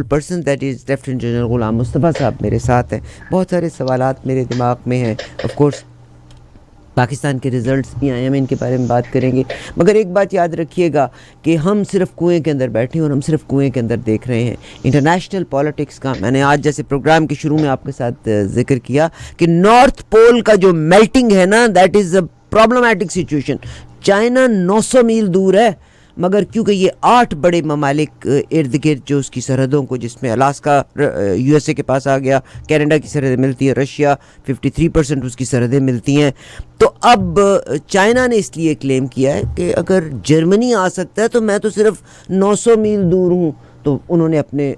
Person that is lieutenant general Ghulam Mustafa साहब मेरे साथ हैं। बहुत सारे सवालात मेरे दिमाग में हैं। ऑफ कोर्स पाकिस्तान के रिज़ल्ट्स भी आए हैं, हम इनके बारे में बात करेंगे। मगर एक बात याद रखिएगा कि हम सिर्फ कुएं के अंदर बैठे हैं और हम सिर्फ कुएं के अंदर देख रहे हैं। इंटरनेशनल पॉलिटिक्स का मैंने आज जैसे प्रोग्राम के शुरू में आपके साथ जिक्र किया कि नॉर्थ पोल का जो मेल्टिंग है ना, that is a problematic situation. China 900 मील दूर है, मगर क्योंकि ये 8 बड़े ममालिक इर्द गिर्द जो उसकी सरहदों को, जिसमें अलास्का यूएसए के पास आ गया, कनाडा की सरहदें मिलती है, रशिया 53% उसकी सरहदें मिलती हैं। तो अब चाइना ने इसलिए क्लेम किया है कि अगर जर्मनी आ सकता है तो मैं तो सिर्फ 900 मील दूर हूँ। तो उन्होंने अपने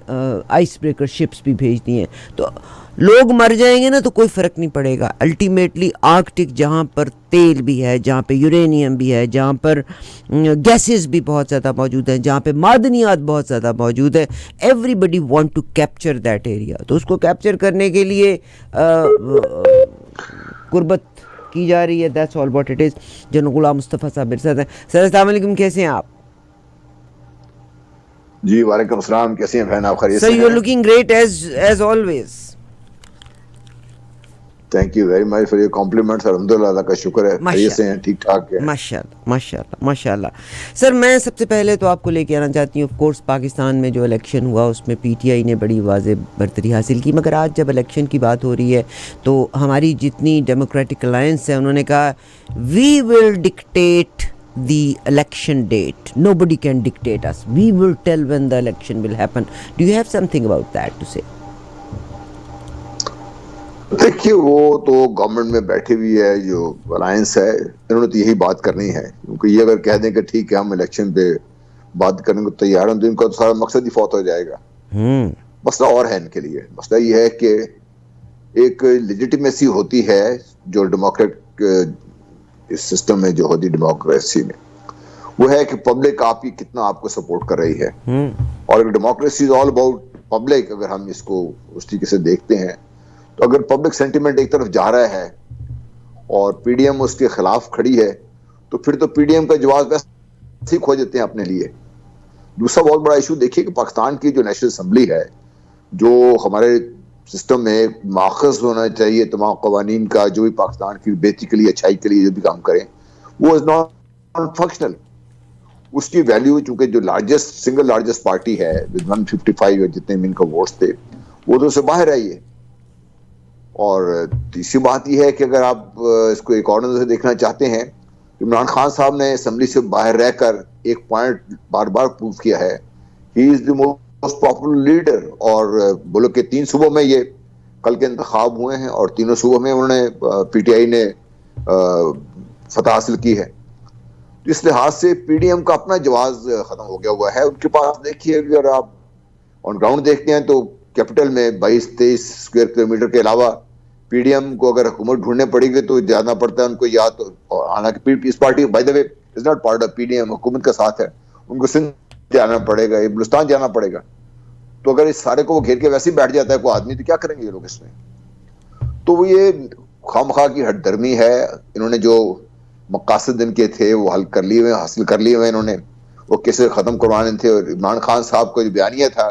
आइस ब्रेकर शिप्स भी भेज दिए हैं। तो लोग मर जाएंगे ना तो कोई फ़र्क नहीं पड़ेगा। अल्टीमेटली आर्कटिक, जहाँ पर तेल भी है, जहाँ पे यूरेनियम भी है, जहाँ पर गैसेस भी बहुत ज़्यादा मौजूद हैं, जहाँ पे मादनियात बहुत ज़्यादा मौजूद है, everybody want to capture that area. तो उसको कैप्चर करने के लिए कुर्बत की जा रही है। That's all what it is. General Ghulam Mustafa साहब मेरे साथ हैं। सर अस्सलाम वालेकुम, कैसे हैं आप? जी वालेकुम सलाम, कैसे हैं बहन, आप खैरियत सर से यू आर हैं? Looking great as always. Thank you very much for your compliments. अल्हम्दुलिल्लाह, अल्लाह का शुक्र है, खैरियत से हैं, ठीक ठाक हैं। माशाल्लाह माशाल्लाह माशाल्लाह। सर मैं सबसे पहले तो आपको लेके आना चाहती हूँ, ऑफ कोर्स पाकिस्तान में जो इलेक्शन हुआ उसमें पीटीआई ने बड़ी वाज़े बरतरी हासिल की। मगर आज जब इलेक्शन की बात हो रही है तो हमारी जितनी डेमोक्रेटिक अलायंस है उन्होंने कहा we will dictate the election date, nobody can dictate us, we will tell when the election will happen. Do you have something about that to say? देखिए, वो तो गवर्नमेंट में बैठी हुई है जो अलायंस है, इन्होंने तो यही बात करनी है, क्योंकि ये अगर कह दें कि ठीक है हम इलेक्शन पे बात करने को तैयार हैं तो इनका तो सारा मकसद ही फौत हो जाएगा। मसला और है इनके लिए। मसला ये है कि एक लेजिटिमेसी होती है जो डेमोक्रेट इस सिस्टम में जो होती डेमोक्रेसी में, वो है कि पब्लिक आपकी कितना आपको सपोर्ट कर रही है। और democracy is all about public. अगर हम इसको उस तरीके से देखते हैं तो अगर पब्लिक सेंटिमेंट एक तरफ जा रहा है और पीडीएम उसके खिलाफ खड़ी है तो फिर तो पीडीएम का जवाब वैसे ही खो देते हैं अपने लिए। दूसरा बहुत बड़ा इशू देखिए कि पाकिस्तान की जो नेशनल असेंबली है, जो हमारे सिस्टम में माखज़ होना चाहिए तमाम कवानीन का, जो भी पाकिस्तान की बेहतरी के लिए, अच्छाई के लिए जो भी काम करें, वो इज नॉट फंक्शनल। उसकी वैल्यू, चूंकि जो लार्जेस्ट सिंगल लार्जेस्ट पार्टी है विद 155 जितने भी इनका वोट्स थे, वो तो उससे बाहर है ये। और तीसरी बात यह है कि अगर आप इसको एक और नजर से देखना चाहते हैं, इमरान खान साहब ने असेंबली से बाहर रहकर एक पॉइंट बार बार प्रूव किया है, he is the most popular leader. और बोलो कि 3 सूबों में ये कल के इंतखाब हुए हैं और तीनों सूबों में उन्होंने पीटीआई ने फतह हासिल की है। इस लिहाज से पीडीएम का अपना जवाब खत्म हो गया हुआ है उनके पास। देखिए, अगर आप ऑन ग्राउंड देखते हैं तो कैपिटल में 22-23 स्क्वायर किलोमीटर के अलावा पीडीएम को अगर हुकूमत ढूंढने पड़ेगी तो जाना पड़ता है उनको, या तो, हालांकि इस party by the way is not part of PDM, हुकूमत का साथ है, उनको सिंध जाना पड़ेगा, बलूचिस्तान जाना पड़ेगा। तो अगर इस सारे को वो घेर के वैसे ही बैठ जाता है कोई आदमी, तो क्या करेंगे ये लोग इसमें? तो वो ये खामखा की हटदर्मी है। इन्होंने जो मकासद इनके थे वो हल कर लिए हुए, हासिल कर लिए हुए इन्होंने। वो कैसे खत्म करवाने थे, और इमरान खान साहब का जो बयानिया था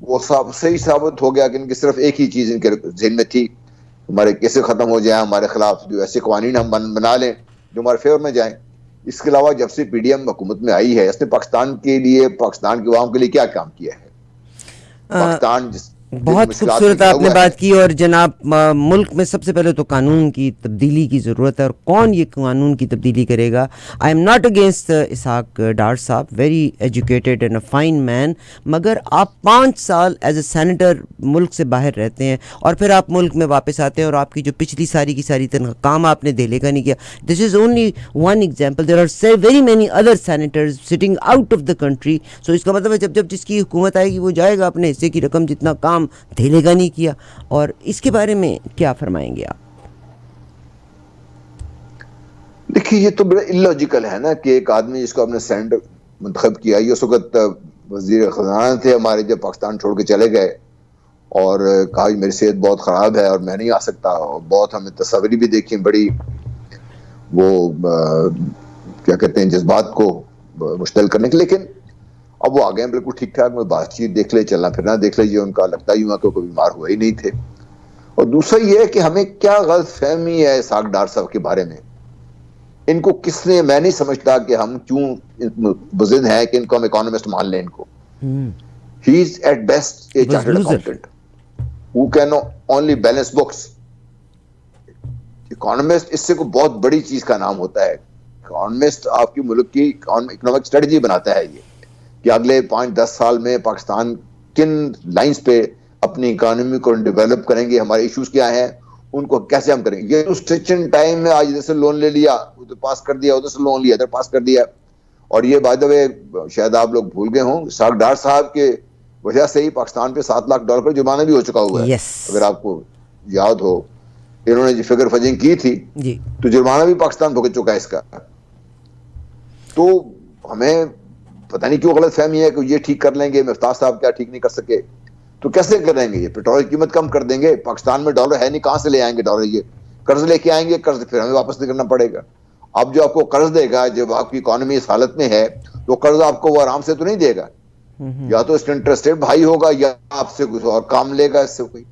वो सब सही साबित हो गया कि इनकी सिर्फ एक ही चीज इनके जहन में थी, हमारे कैसे खत्म हो जाए, हमारे खिलाफ जो ऐसे कवानीन हम बना लें जो हमारे फेवर में जाएं। इसके अलावा जब से पीडीएम हुकूमत में आई है, इसने पाकिस्तान के लिए, पाकिस्तान के अवाम के लिए क्या काम किया है? पाकिस्तान बहुत खूबसूरत आपने बात की। और जनाब, मुल्क में सबसे पहले तो कानून की तब्दीली की ज़रूरत है। और कौन ये कानून की तब्दीली करेगा? आई एम नॉट अगेंस्ट इसहाक डार साहब, very educated and a fine man, मगर आप 5 साल एज ए सेनेटर मुल्क से बाहर रहते हैं और फिर आप मुल्क में वापस आते हैं और आपकी जो पिछली सारी की सारी तनख्वाह काम आपने देले का नहीं किया। This is only one example, there are very many other senators sitting out of the country. So इसका मतलब है जब जब जिसकी हुकूमत आएगी वो जाएगा, अपने हिस्से की रकम जितना काम धेलेगा नहीं किया। और इसके बारे में क्या फरमाएंगे आप? देखिए, ये तो बड़ा इलॉजिकल है ना कि एक आदमी जिसको आपने सेनेटर मुंतखब किया, ये उस वक्त वजीर खजाना थे हमारे, जब पाकिस्तान छोड़ के चले गए और कहा मेरी सेहत बहुत खराब है और मैं नहीं आ सकता। और बहुत हमें तस्वीर भी देखी बड़ी, वो क्या कहते हैं, जज्बात को मुश्तल करने के। लेकिन अब वो आ गए बिल्कुल ठीक ठाक में, बातचीत देख ले, चलना फिरना देख लीजिए उनका, लगता ही हुआ कि कोई बीमार हुआ ही नहीं थे। और दूसरा ये है कि हमें क्या गलत फहमी है साग डार साहब के बारे में, इनको किसने, मैं नहीं समझता कि हम क्यों बुजिद हैं कि इनको हम इकोनॉमिस्ट मान लें इनको। He is at best a chartered accountant who can only balance books. Economist इससे को बहुत बड़ी चीज का नाम होता है। इकोनॉमिस्ट आपकी मुल्क की इकोनॉमिक स्ट्रेटजी बनाता है, ये कि अगले 5-10 साल में पाकिस्तान किन लाइंस पे अपनी इकोनॉमी को डेवलप करेंगे, हमारे इश्यूज क्या हैं, उनको कैसे हम करेंगे। ये स्ट्रेचिंग टाइम में आज इधर से लोन ले लिया, उधर पास कर दिया, उधर से लोन लिया, इधर पास कर दिया। और ये बाय द वे शायद आप लोग भूल गए हों, साग डार साहब के वजह से ही पाकिस्तान पे $7 लाख का जुर्माना भी हो चुका हुआ है। अगर आपको याद हो, इन्होंने जो फिगर फजिंग की थी जी, तो जुर्माना भी पाकिस्तान भुगत चुका है इसका। तो हमें पता नहीं क्यों गलत फहमी है कि ये ठीक कर लेंगे, मिफ्ताह साहब क्या ठीक नहीं कर सके, तो कैसे करेंगे? ये पेट्रोल की कीमत कम कर देंगे, पाकिस्तान में डॉलर है नहीं, कहां से ले आएंगे डॉलर? ये कर्ज लेके आएंगे, कर्ज फिर हमें वापस नहीं करना पड़ेगा। अब जो आपको कर्ज देगा, जब आपकी इकोनॉमी इस हालत में है, तो कर्ज आपको वो आराम से तो नहीं देगा, या तो इसका इंटरेस्ट रेट भाई होगा, या आपसे कुछ और काम लेगा इससे कोई।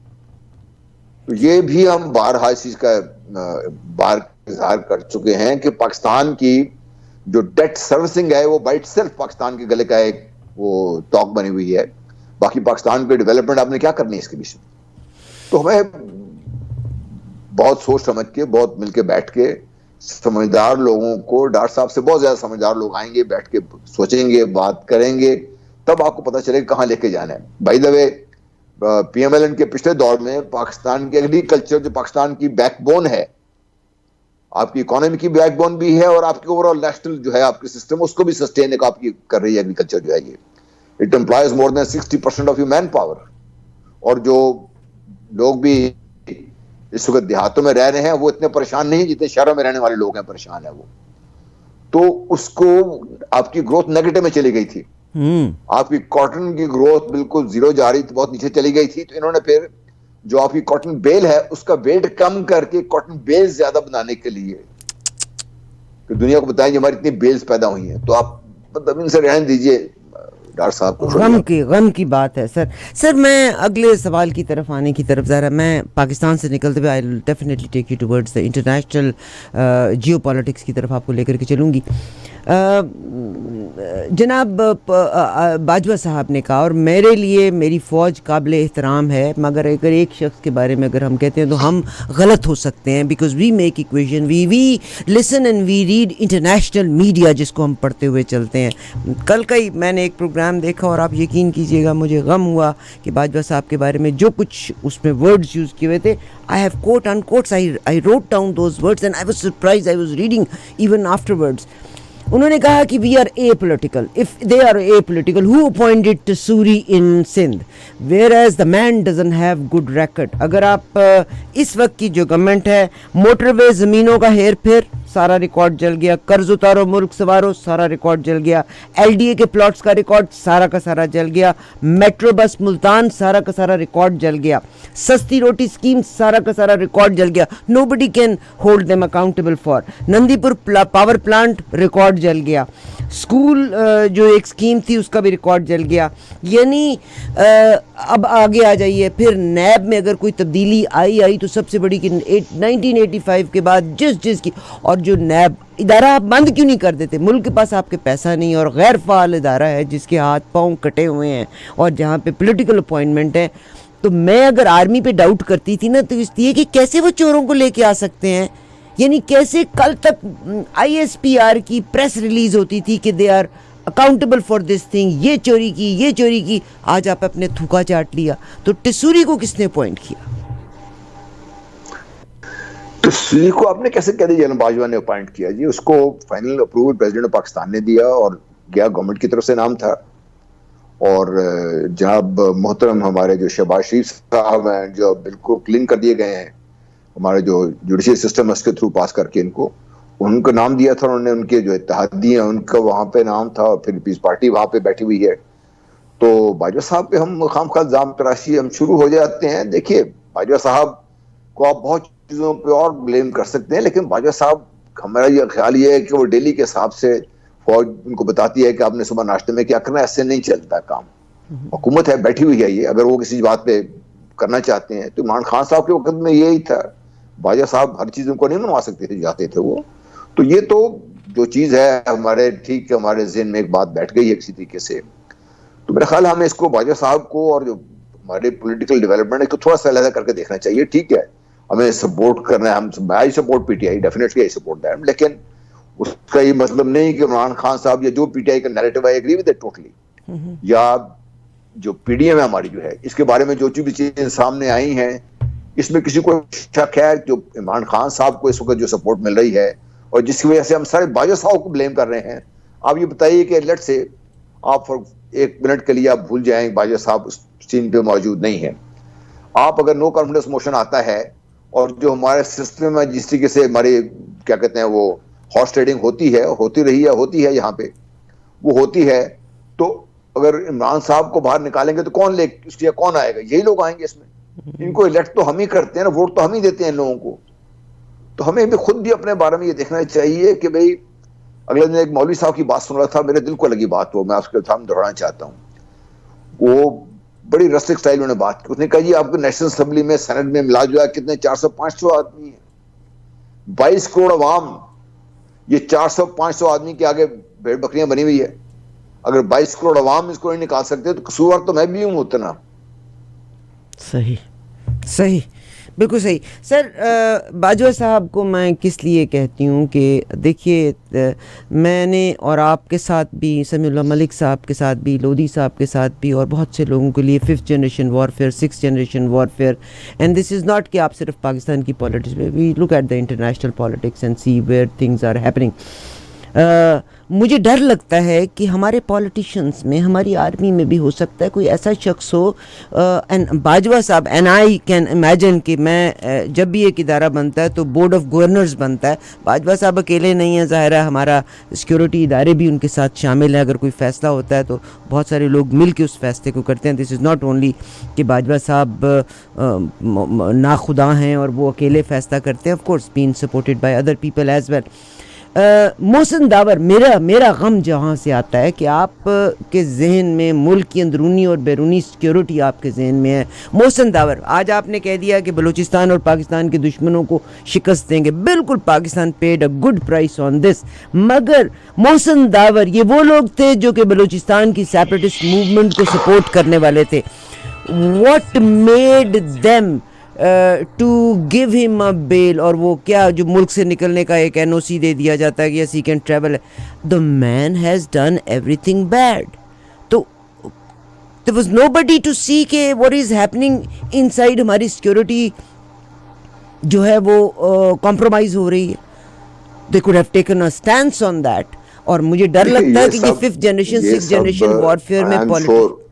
तो ये भी हम बारहा इस चीज का बार इजहार कर चुके हैं कि पाकिस्तान की जो डेट सर्विसिंग है वो बाइट सेल्फ पाकिस्तान के गले का एक वो टॉक बनी हुई है। बाकी पाकिस्तान की डेवलपमेंट आपने क्या करनी है इसके बीच में? तो हमें बहुत सोच समझ के, बहुत मिलके बैठ के, समझदार लोगों को, डार साहब से बहुत ज्यादा समझदार लोग आएंगे, बैठ के सोचेंगे, बात करेंगे, तब आपको पता चलेगा कहां लेके जाना है। बाय द वे पीएमएलएन के पिछले दौर में पाकिस्तान की एग्रीकल्चर, जो पाकिस्तान की बैकबोन है, आपकी इकोनॉमी की बैकबोन भी है, और आपकी ओवरऑल नेशनल जो है आपकी सिस्टम, उसको भी सस्टेन आपकी कर रही है एग्रीकल्चर जो है ये। It employees more than 60% of your man power. और जो लोग भी इस वक्त देहातों में रह रहे हैं वो इतने परेशान नहीं जितने शहरों में रहने वाले लोग हैं परेशान है वो। तो उसको आपकी ग्रोथ नेगेटिव में चली गई थी, आपकी कॉटन की ग्रोथ बिल्कुल जीरो जा रही थी, बहुत नीचे चली गई थी। तो इन्होंने फिर जो आपकी कॉटन बेल है उसका वेट कम करके कॉटन बेल ज्यादा बनाने के लिए कि दुनिया को बताएं हमारी इतनी बेल्स पैदा हुई हैं। तो आप मतलब इनसे रहने दीजिए, डॉक्टर साहब को गम की बात है सर मैं अगले सवाल की तरफ आने की तरफ जा रहा। मैं पाकिस्तान से निकलते हुए I will definitely take you towards the international geopolitics की तरफ आपको लेकर के चलूँगी। जनाब बाजवा साहब ने कहा, और मेरे लिए मेरी फ़ौज काबिल एहतराम है, मगर अगर एक शख्स के बारे में अगर हम कहते हैं तो हम गलत हो सकते हैं, because we make equation, we listen and we read international media जिसको हम पढ़ते हुए चलते हैं। कल का ही मैंने एक प्रोग्राम देखा और आप यकीन कीजिएगा मुझे गम हुआ कि बाजवा साहब के बारे में जो कुछ उसमें वर्ड्स यूज़ किए हुए थे, I have quote unquotes, I wrote down those words and I was surprised, I was reading even afterwards. उन्होंने कहा कि we are apolitical, if they are apolitical, who appointed Tessori in Sindh, whereas the man doesn't have good record. अगर आप इस वक्त की जो government है, मोटरवे ज़मीनों का हेर फेर सारा रिकॉर्ड जल गया, कर्ज उतारो मुल्क सवारो सारा रिकॉर्ड जल गया, एलडीए के प्लॉट्स का रिकॉर्ड सारा का सारा जल गया, मेट्रो बस मुल्तान सारा का सारा रिकॉर्ड जल गया, सस्ती रोटी स्कीम सारा का सारा रिकॉर्ड जल गया, nobody can hold them accountable for. Nandipur power plant record जल गया, स्कूल जो एक स्कीम थी उसका भी रिकॉर्ड जल गया। यानी अब आगे आ जाइए, फिर नैब में अगर कोई तब्दीली आई तो सबसे बड़ी कि 1985 के बाद जिस की, और जो नैब इदारा आप बंद क्यों नहीं कर देते? मुल्क के पास आपके पैसा नहीं और गैर फाल इदारा है जिसके हाथ पाँव कटे हुए हैं और जहाँ पे पॉलिटिकल अपॉइंटमेंट है। तो मैं अगर आर्मी पे डाउट करती थी ना, तो इसलिए कि कैसे वो चोरों को लेके आ सकते हैं। यानी कैसे कल तक ISPR की प्रेस रिलीज होती थी कि they are accountable for this thing, ये चोरी की, आज आप अपने थूका चाट लिया। तो टिसूरी को किसने अपॉइंट किया? टिसूरी को आपने कैसे कह दिया? बाजवा ने अपॉइंट किया जी, उसको final approval president of Pakistan ने दिया और गया, गवर्नमेंट की तरफ से नाम था। और जनाब मोहतरम हमारे जो शहबाज शरीफ साहब हैं, जो बिल्कुल क्लीन कर दिए गए हैं, हमारे जो जुडिशियल सिस्टम है उसके थ्रू पास करके इनको, उनका नाम दिया था उन्होंने, उनके जो इत्तेहादी हैं उनका वहां पे नाम था, और फिर पीस पार्टी वहां पे बैठी हुई है। तो बाजवा साहब पे हम खामखा इल्जाम तराशी हम शुरू हो जाते हैं। देखिए, बाजवा साहब को आप बहुत चीजों पे और ब्लेम कर सकते हैं, लेकिन बाजवा साहब, हमारा ये ख्याल ये है कि वो दिल्ली के हिसाब से फौज उनको बताती है कि आपने सुबह नाश्ते में क्या करना है, ऐसे नहीं चलता काम। हुकूमत है, बैठी हुई है ये, अगर वो किसी बात पे करना चाहते हैं तो इमरान खान साहब के वक्त में यही था, बाजा साहब हर चीज उनको नहीं मनवा सकते थे, जाते थे वो। तो ये तो जो चीज है हमारे, ठीक है, हमारे जहन में एक बात बैठ गई है किसी तरीके से। तो मेरा ख्याल हमें इसको, बाजा साहब को और जो हमारे पॉलिटिकल डेवलपमेंट है, इसको थोड़ा सा अलग करके देखना चाहिए। ठीक है, हमें सपोर्ट करना है, हम I support PTI, definitely I support that, लेकिन उसका ये मतलब नहीं कि इमरान खान साहब या जो पीटीआई का नैरेटिव है, एग्री विद इट टोटली, या जो पीडीएम है हमारी जो है, इसके बारे में जो भी चीजें सामने आई हैं, इसमें किसी को शक है जो इमरान खान साहब को इस वक्त जो सपोर्ट मिल रही है और जिसकी वजह से हम सारे बाजा साहब को ब्लेम कर रहे हैं। आप ये बताइए कि लेट से आप एक मिनट के लिए आप भूल जाएं बाजा साहब उस सीन पे मौजूद नहीं है, आप अगर नो कॉन्फिडेंस मोशन आता है और जो हमारे सिस्टम में जिस तरीके से हमारे क्या कहते हैं वो हॉर्स ट्रेडिंग होती है, होती रही है, होती है यहाँ पे, वो होती है, तो अगर इमरान साहब को बाहर निकालेंगे तो कौन इसके कौन आएगा? यही लोग आएंगे इसमें। इनको इलेक्ट तो हम ही करते हैं ना, वोट तो हम ही देते हैं इन लोगों को। तो हमें भी खुद भी अपने बारे में ये देखना चाहिए कि भाई, अगले दिन एक मौलवी साहब की बात सुन रहा था, मेरे दिल को लगी बात, वो मैं उसके सामने दोहराना चाहता हूँ। वो बड़ी रस्टिक स्टाइल उन्होंने बात की, उसने कहा जी आपको नेशनल असेंबली में, सेनेट में मिला जो है कितने 400-500 आदमी है, 22 करोड़ अवाम, ये 400-500 आदमी के आगे भेड़ बकरियां बनी हुई है। अगर 22 करोड़ अवाम इसको नहीं निकाल सकते तो कसूरवार तो मैं भी हूं उतना। सही, सही, बिल्कुल सही। सर, बाजवा साहब को मैं किस लिए कहती हूँ कि देखिए, मैंने और आपके साथ भी, समीउल्लाह मलिक साहब के साथ भी, लोधी साहब के साथ भी, और बहुत से लोगों के लिए 5th generation warfare, 6th generation warfare, and this is not कि आप सिर्फ पाकिस्तान की पॉलिटिक्स में, we look at the international politics and see where things are happening. मुझे डर लगता है कि हमारे पॉलिटिशियंस में, हमारी आर्मी में भी हो सकता है कोई ऐसा शख्स हो, एंड बाजवा साहब, एंड आई कैन इमेजिन कि मैं जब भी एक इदारा बनता है तो बोर्ड ऑफ गवर्नर्स बनता है, बाजवा साहब अकेले नहीं है, ज़ाहिर है हमारा सिक्योरिटी इदारे भी उनके साथ शामिल हैं। अगर कोई फ़ैसला होता है तो बहुत सारे लोग मिल के उस फैसले को करते हैं। दिस इज़ नॉट ओनली कि बाजवा साहब नाखुदा हैं और वो अकेले फ़ैसला करते हैं, of course being supported by other people as well. Mohsin Dawar, मेरा गम जहाँ से आता है कि आप के जहन में मुल्क की अंदरूनी और बैरूनी सिक्योरिटी आपके जहन में है। मोहसिन दावर, आज आपने कह दिया कि बलूचिस्तान और पाकिस्तान के दुश्मनों को शिकस्त देंगे, बिल्कुल, Pakistan paid a good price on this, मगर मोहसिन दावर ये वो लोग थे जो कि बलूचिस्तान की सेपरेटिस्ट मूवमेंट को सपोर्ट करने वाले थे। What made them to give him a bail, और वो क्या, जो मुल्क से निकलने का एक एनओसी दे दिया जाता है कि yes he can travel. The man has done everything bad. तो there was nobody to see के व्हाट इज़ हैपनिंग इनसाइड। हमारी सिक्योरिटी जो है वो कॉम्प्रोमाइज़ हो रही है। They could have taken a stand on that. और मुझे डर लगता है कि ये 5th generation 6th generation warfare में पॉलिटिक्स।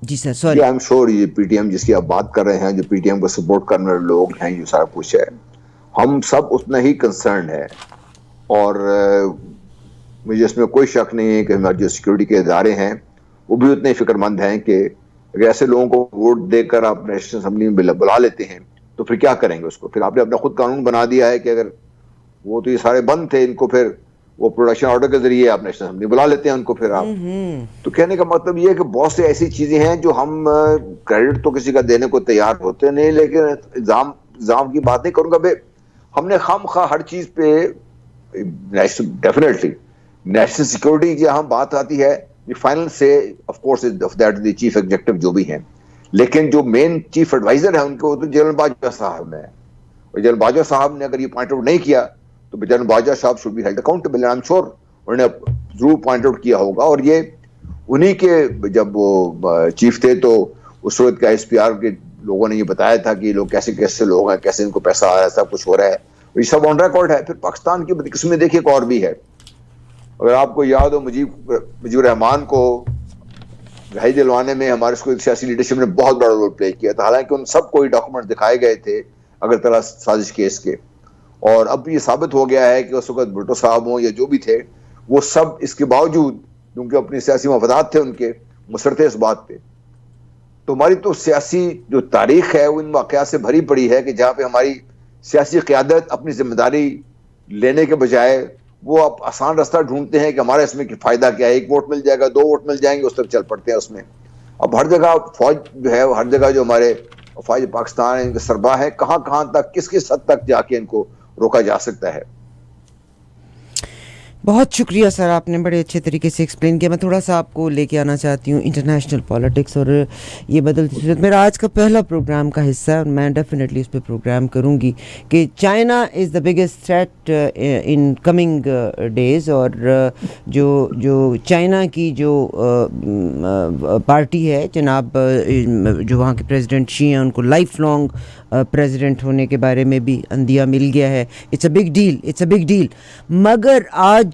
जी sir, sorry. I am sure ये पीटीएम जिसकी आप बात कर रहे हैं, जो पीटीएम को सपोर्ट करने वाले लोग हैं, ये सारा कुछ है, हम सब उतना ही कंसर्न है। और मुझे इसमें कोई शक नहीं है कि हमारे जो सिक्योरिटी के इदारे हैं वो भी उतने फिक्रमंद हैं कि अगर ऐसे लोगों को वोट देकर आप नेशनल असेंबली में बुला लेते हैं तो फिर क्या करेंगे उसको? फिर आपने अपना खुद कानून बना दिया है कि अगर वो तो ये सारे बंद थे, इनको फिर वो प्रोडक्शन ऑर्डर के जरिए आप नेशनल असेंबली बुला लेते हैं उनको फिर आप। तो कहने का मतलब ये है कि बहुत सी ऐसी चीजें हैं जो हम क्रेडिट तो किसी का देने को तैयार होते नहीं, लेकिन इल्जाम की बात नहीं करूंगा। भाई हमने खामखा हर चीज पे, डेफिनेटली नेशनल सिक्योरिटी की जहां बात आती है, ये फाइनल से of course of that the chief executive जो भी हैं, लेकिन जो मेन चीफ एडवाइजर है उनको तो जनरल बाजवा साहब ने, और जनरल बाजवा साहब ने अगर ये पॉइंट आउट नहीं किया तो जनरल बाजवा साहब should be held accountable. I am sure उन्होंने जरूर पॉइंट आउट किया होगा। और ये उन्हीं के, जब वो चीफ थे तो उस वक्त का एसपीआर के लोगों ने ये बताया था कि ये लोग कैसे कैसे लोग हैं, कैसे इनको पैसा आ रहा है, सब कुछ हो रहा है, ये सब ऑन रिकॉर्ड है। फिर पाकिस्तान की किस्में देखिए एक और भी है। अगर आपको याद हो, मुजीब रहमान को रिहाई दिलवाने में हमारे सियासी लीडरशिप ने बहुत बड़ा रोल प्ले किया था, हालांकि उन सबको डॉक्यूमेंट दिखाए गए थे अगरतला साजिश केस के। और अब ये साबित हो गया है कि उस वक्त भुट्टो साहब हो या जो भी थे, वो सब इसके बावजूद, क्योंकि अपनी सियासी मफादात थे उनके, मुसर थे इस बात पे। तो हमारी तो सियासी जो तारीख है वो इन वाकयात से भरी पड़ी है कि जहाँ पे हमारी सियासी क़यादत अपनी जिम्मेदारी लेने के बजाय वो आप आसान रास्ता ढूंढते हैं कि हमारा इसमें फायदा क्या है, 1 वोट मिल जाएगा, 2 वोट मिल जाएंगे, उस तरफ चल पड़ते हैं उसमें। अब हर जगह फौज जो है, हर जगह जो हमारे फौज पाकिस्तान है, इनके सरबराह है, कहां कहां तक, किस किस हद तक जाके इनको रोका जा सकता है। बहुत शुक्रिया सर, आपने बड़े अच्छे तरीके से एक्सप्लेन किया। मैं थोड़ा सा आपको लेके आना चाहती हूँ इंटरनेशनल पॉलिटिक्स और ये बदलती सूरत। मेरा आज का पहला प्रोग्राम का हिस्सा है और मैं डेफिनेटली इस पर प्रोग्राम करूँगी कि China is the biggest threat in coming days. और जो जो चाइना की जो पार्टी है, जनाब जो वहाँ के प्रेसिडेंट शी हैं, उनको लाइफ लॉन्ग प्रेसिडेंट होने के बारे में भी अंदिया मिल गया है। It's a big deal, it's a big deal. मगर आज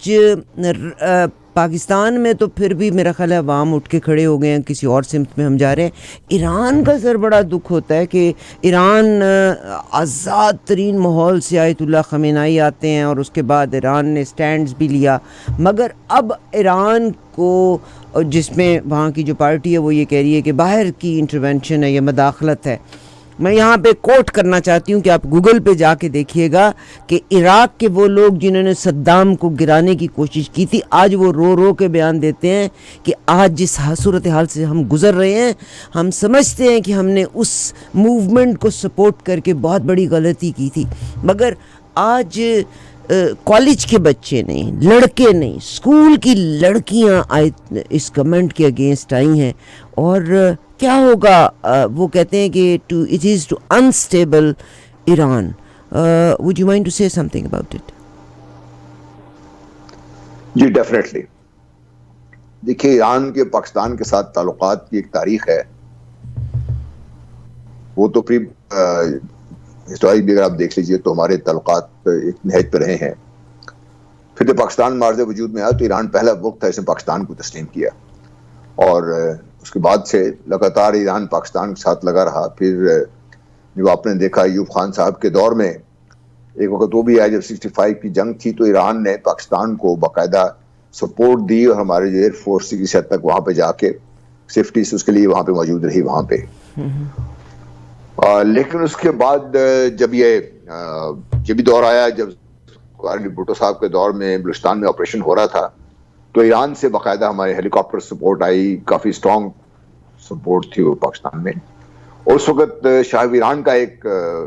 पाकिस्तान में तो फिर भी मेरा ख्याल है अवाम उठ के खड़े हो गए हैं, किसी और सिमत में हम जा रहे हैं। ईरान का सर बड़ा दुख होता है कि ईरान आज़ाद तरीन माहौल से आयतुल्लाह ख़मेनाई आते हैं और उसके बाद ईरान ने स्टैंड्स भी लिया। मगर अब ईरान को, जिसमें वहाँ की जो पार्टी है वो ये कह रही है कि बाहर की इंटरवेंशन है, ये मदाखलत है। मैं यहाँ पे कोट करना चाहती हूँ कि आप गूगल पे जाके देखिएगा कि इराक़ के वो लोग जिन्होंने सद्दाम को गिराने की कोशिश की थी, आज वो रो रो के बयान देते हैं कि आज जिस सूरत हाल से हम गुज़र रहे हैं, हम समझते हैं कि हमने उस मूवमेंट को सपोर्ट करके बहुत बड़ी गलती की थी। मगर आज कॉलेज के बच्चे नहीं, लड़के नहीं, स्कूल की लड़कियां इस कमेंट के अगेंस्ट आई हैं। और क्या होगा, वो कहते हैं कि to it is to unstable Iran. Would you mind to say something about it? जी डेफिनेटली। देखिए, ईरान के पाकिस्तान के साथ ताल्लुकात की एक तारीख है, वो तो प्री हिस्टोरी भी अगर आप देख लीजिए तो हमारे ताल्लुकात एक नहज पर रहे हैं। फिर जब पाकिस्तान मार्ज़ वजूद में आया तो ईरान पहला वक्त था इसने पाकिस्तान को तस्लीम किया, और उसके बाद से लगातार ईरान पाकिस्तान के साथ लगा रहा। फिर जब आपने देखा अयूब खान साहब के दौर में एक वक्त वो भी आया जब 65 की जंग थी, तो ईरान ने पाकिस्तान को बाकायदा सपोर्ट दी और हमारे जो एयरफोर्स की हद तक वहाँ पे जाके सेफ्टी से उसके लिए वहाँ पे मौजूद रही वहाँ पे। लेकिन उसके बाद जब ये भी दौर आया, जब भुट्टो साहब के दौर में बलूचिस्तान में ऑपरेशन हो रहा था, तो ईरान से बाकायदा हमारे हेलीकॉप्टर सपोर्ट आई, काफ़ी स्ट्रॉन्ग सपोर्ट थी वो पाकिस्तान में। और उस वक्त शाह ईरान का एक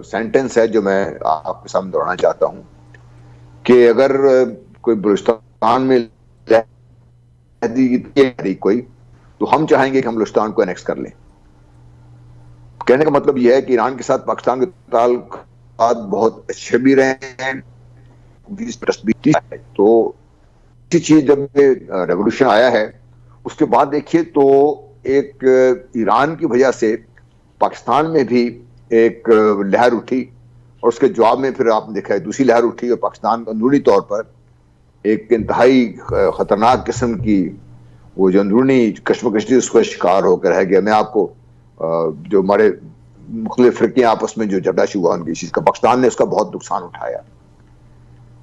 सेंटेंस है जो मैं आपके सामने दोहराना चाहता हूँ कि अगर कोई बलूचिस्तान में कोई, तो हम चाहेंगे कि हम बलूचिस्तान को एनेक्स कर लें। कहने का मतलब यह है कि ईरान के साथ पाकिस्तान के ताल्लुकात बहुत अच्छे भी रहे हैं, 20 है। तो चीज जब रेवोल्यूशन आया है उसके बाद देखिए तो एक ईरान की वजह से पाकिस्तान में भी एक लहर उठी, और उसके जवाब में फिर आपने देखा है दूसरी लहर उठी, और पाकिस्तान अंदरूनी तौर पर एक इंतहाई खतरनाक किस्म की वो जो अंदरूनी कश्मकश थी उसका शिकार होकर रह गया। मैं आपको जो हमारे मुख्तलिफ फिरके आपस में जो झगड़ा हुआ उनकी चीज का, पाकिस्तान ने उसका बहुत नुकसान उठाया।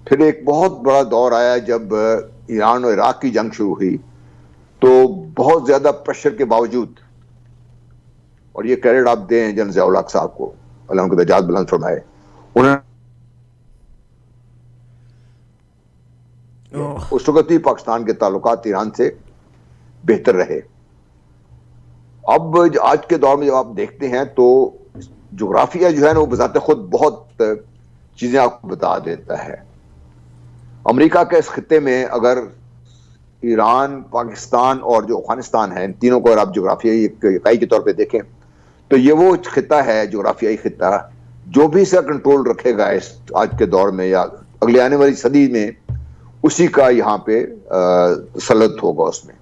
फिर एक बहुत बड़ा दौर आया जब ईरान और इराक की जंग शुरू हुई, तो बहुत ज्यादा प्रेशर के बावजूद, और ये क्रेडिट आप दें जनरल ज़िया-उल हक साहब को, अल्लाह उनके दर्जात बुलंद फरमाए, उन्होंने उस वक्त ही पाकिस्तान के ताल्लुकात ईरान से बेहतर रहे। अब आज के दौर में जब आप देखते हैं तो जोग्राफिया जो है ना वो बजाते खुद बहुत चीजें आपको बता देता है। अमेरिका के इस खित्ते में अगर ईरान, पाकिस्तान और जो अफगानिस्तान है, इन तीनों को अगर आप जोग्राफियाई इकाई के तौर पे देखें तो ये वो खित्ता है, जोग्राफियाई खित्ता, जो भी इसका कंट्रोल रखेगा इस आज के दौर में या अगले आने वाली सदी में, उसी का यहाँ पे तसल्लुत होगा उसमें।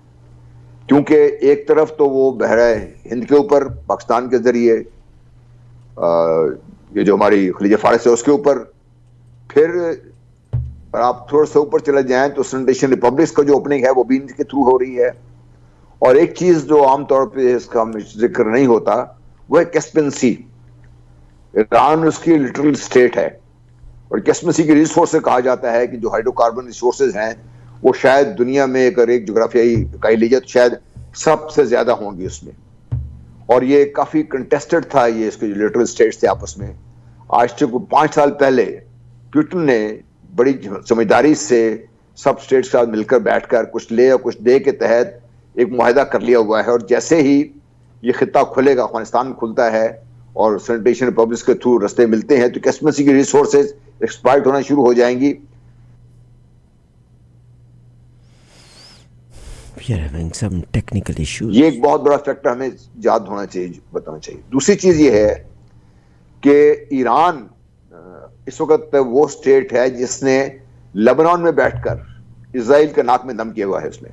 क्योंकि एक तरफ तो वो बहरा हिंद के ऊपर पाकिस्तान के जरिए, ये जो हमारी खलीज फारस है उसके ऊपर, फिर और आप थोड़ा सा ऊपर चले जाएं तो सेंट्रल रिपब्लिक्स का जो ओपनिंग है वो भी इनके थ्रू हो रही है। और एक चीज जो आमतौर पे इसका जिक्र नहीं होता वो है कैस्पियन सी। ईरान उसकी लिटरल स्टेट है, और कैस्पियन सी की रिसोर्स से कहा जाता है कि जो हाइड्रोकार्बन रिसोर्सेज हैं वो शायद दुनिया में अगर एक जोग्राफियाई इकाई ली जाए तो शायद सबसे ज्यादा होंगी उसमें। और ये काफी कंटेस्टेड था, ये इसके जो लिटरल स्टेट्स थे आपस में। आज से 5 साल पहले पुतिन ने बड़ी समझदारी से सब स्टेट्स के साथ मिलकर बैठकर कुछ ले और कुछ दे के तहत एक मुआहदा कर लिया हुआ है। और जैसे ही ये खिता खुलेगा, अफगानिस्तान खुलता है और सैनिटेशन रिपब्लिक्स के थ्रू रास्ते मिलते हैं, तो कश्मीर की रिसोर्सेज एक्सप्लॉइट होना शुरू हो जाएंगी। ये एक बहुत बड़ा फैक्टर हमें याद होना चाहिए, बताना चाहिए। दूसरी चीज ये है कि ईरान इस वक्त वो स्टेट है जिसने लेबनान में बैठकर इजराइल के नाक में दम किया हुआ है उसने।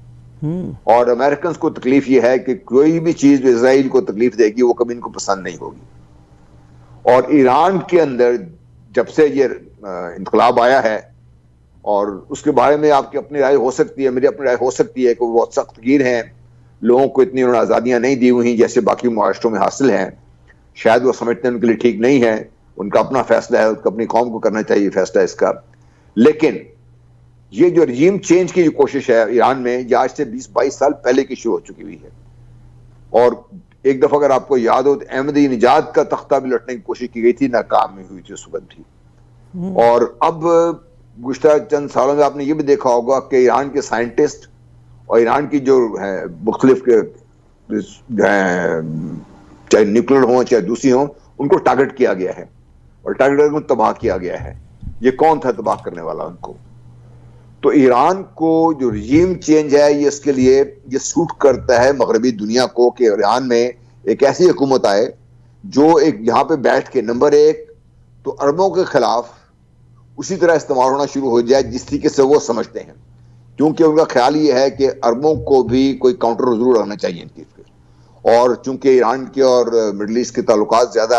और अमेरिकन को तकलीफ ये है कि कोई भी चीज जो इजराइल को तकलीफ देगी वो कभी इनको पसंद नहीं होगी। और ईरान के अंदर जब से ये इंकलाब आया है, और उसके बारे में आपकी अपनी राय हो सकती है, मेरी अपनी राय हो सकती है कि वो बहुत सख्तगीर हैं, लोगों को इतनी उन्होंने आज़ादियां नहीं दी हुई जैसे बाकी मुआशरों में हासिल हैं। शायद वो समझते हैं उनके लिए ठीक नहीं है, उनका अपना फैसला है, उनको अपनी कौम को करना चाहिए फैसला इसका। लेकिन ये जो रजीम चेंज की जो कोशिश है ईरान में, ये आज से 20-22 साल पहले की शुरू हो चुकी हुई है। और एक दफा अगर आपको याद हो तो अहमदीनेजाद का तख्ता भी लौटने की कोशिश की गई थी, नाकाम हुई थी उस वक्त भी। और अब गुज़श्ता चंद सालों में आपने ये भी देखा होगा कि ईरान के साइंटिस्ट और ईरान की जो है मुख्तलिफ चाहे न्यूक्लियर हो चाहे दूसरी हो, उनको टारगेट किया गया है और टारगेट को तबाह किया गया है। ये कौन था तबाह करने वाला उनको? तो ईरान को जो रजीम चेंज है ये इसके लिए ये सूट करता है मगरबी दुनिया को कि ईरान में एक ऐसी हुकूमत आए जो एक यहाँ पे बैठ के नंबर एक तो अरबों के खिलाफ उसी तरह इस्तेमाल होना शुरू हो जाए जिस तरीके से वो समझते हैं, क्योंकि उनका ख्याल ये है कि अरबों को भी कोई काउंटर जरूर रहना चाहिए इनकी। और चूंकि ईरान के और मिडल ईस्ट के ताल्लुकात ज्यादा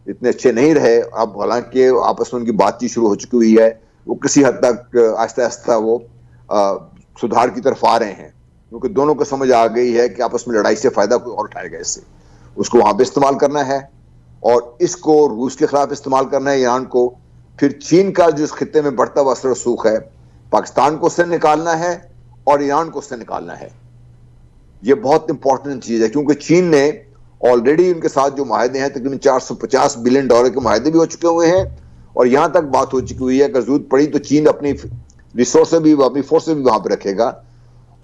इतने अच्छे नहीं रहे, अब हालांकि आपस में उनकी बातचीत शुरू हो चुकी हुई है, वो किसी हद तक आहिस्ता आहिस्ता वो सुधार की तरफ आ रहे हैं, क्योंकि दोनों को समझ आ गई है कि आपस में लड़ाई से फायदा कोई और उठाएगा, इससे उसको वहां पे इस्तेमाल करना है और इसको रूस के खिलाफ इस्तेमाल करना है ईरान को। फिर चीन का जो इस खित्ते में बढ़ता हुआ असर रसूख है, पाकिस्तान को उससे निकालना है और ईरान को उससे निकालना है। ये बहुत इंपॉर्टेंट चीज है, क्योंकि चीन ने ऑलरेडी उनके साथ जो माहदे हैं तकरीबन $450 बिलियन के माहदे भी हो चुके हुए हैं, और यहां तक बात हो चुकी हुई है अगर जरूरत पड़ी तो चीन अपनी रिसोर्स भी अपनी फोर्स भी वहां पर रखेगा।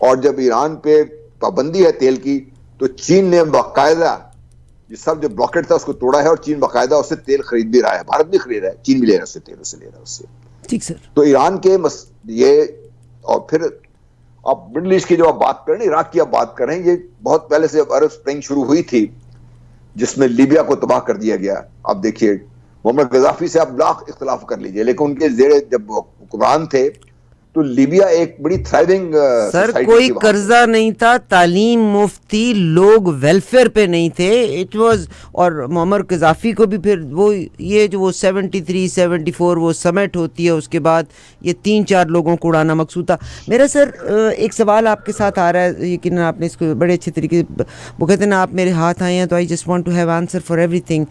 और जब ईरान पे पाबंदी है तेल की, तो चीन ने बाकायदा ये सब जो ब्लॉकेट था उसको तोड़ा है और चीन बाकायदा उससे तेल खरीद भी रहा है, भारत भी खरीद रहा है, चीन भी ले रहा है उससे तेल, उससे ले रहा है उससे। ठीक सर। तो ईरान के ये, और फिर आप मिडल ईस्ट की जो आप बात कर रहे हैं, इराक की आप बात कर रहे हैं, ये बहुत पहले से अरब स्प्रिंग शुरू हुई थी जिसमें लीबिया को तबाह कर दिया गया। आप देखिए मोहम्मद गद्दाफी से आप लाख इख्तलाफ कर लीजिए, लेकिन उनके जेरे जब हुक्मरान थे तो लीबिया एक बड़ी थ्राइविंग सर कोई कर्जा नहीं था, तालीम मुफ्त थी, लोग वेलफेयर पे नहीं थे, इट वाज। और मोहम्मद गद्दाफी को भी फिर वो ये जो वो 73-74 वो समिट होती है, उसके बाद ये 3-4 लोगों को उड़ाना मकसूद था। मेरा सर एक सवाल आपके साथ आ रहा है, यकीन आपने इसको बड़े अच्छे तरीके, वो कहते हैं ना आप मेरे हाथ आए हैं तो I just want to have answer for everything.